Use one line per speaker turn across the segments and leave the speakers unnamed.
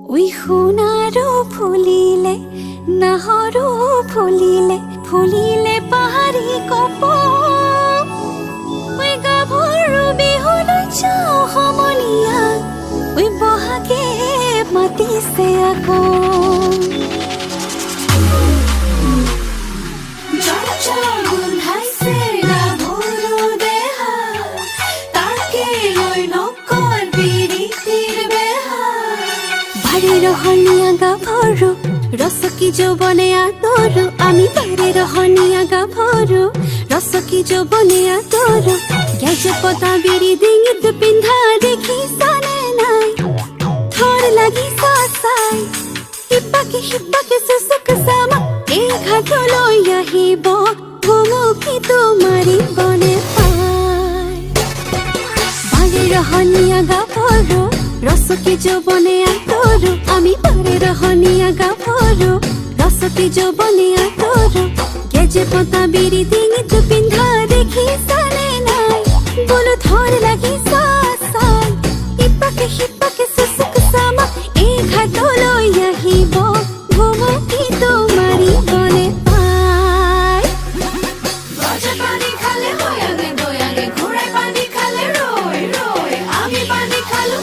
ওই সোণাৰো ফুলিলে নাহৰো ফুলিলে ফুলিলে পাহাৰী কপৌ ওই গাভৰু বিহুলৈ যাওঁ সমনীয়া ওই বহাগে মাতিছে আকৌ রহনিয়া গাভৰু ৰসকি যৌবনে আদৰো আমি বাৰে ৰহনিয়া গাভৰু ৰসকি যৌবনে আদৰো গেজপতা বিৰি ডিঙিত পিন্ধা দেখিছানে নাই থৰ লাগিছা চাই হিপাকে চুচুক চামা এই ঘাটলৈ আহিব ভুমুকি তোমাৰিবনে পাই বাৰে ৰহনিয়া গাভৰু রসকি যৌবনে আদৰো আমি বাৰে ৰহনিয়া গাভৰু রসকি যৌবনে আদৰো গেজে পতা বিৰি ডিঙিত পিন্ধা দেখিছানে নাই বোলো থৰ লাগিছা চাই হিপাকে চুচুক চামা এই ঘাটলৈ আহিব ভুমুকি তোমাৰিবনে পাই গজা পানী খালে দয়াগে ঘোঁৰাই পানী খালে ৰৈ ৰৈ আমি পানী খালো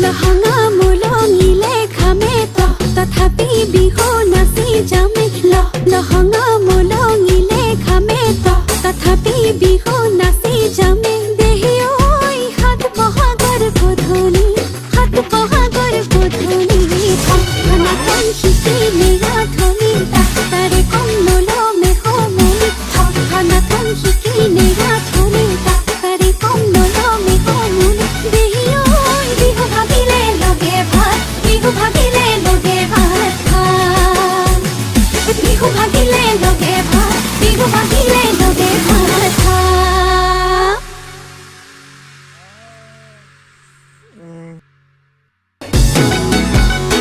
লহঙা মোলঙিলে ঘামে তথাপি বিহু নাচি যামে লহঙা মোলঙিলে ঘামে তথাপি বিহু নাচি যামে দেহি ঐ হাত বহাগৰ গধূলি নাটন শিকিলে ৰাধনি তাৰে কম নলমে সমলি নাটন শিকিলে ৰাধনি তাৰে কম নলমে সমলি দেহি বিহু ভাগিলে লগে ভাত বিহু ভাগিলে লগে ভাত বিহু ভাগিলে লগে ভাত বিহু ভাগিলে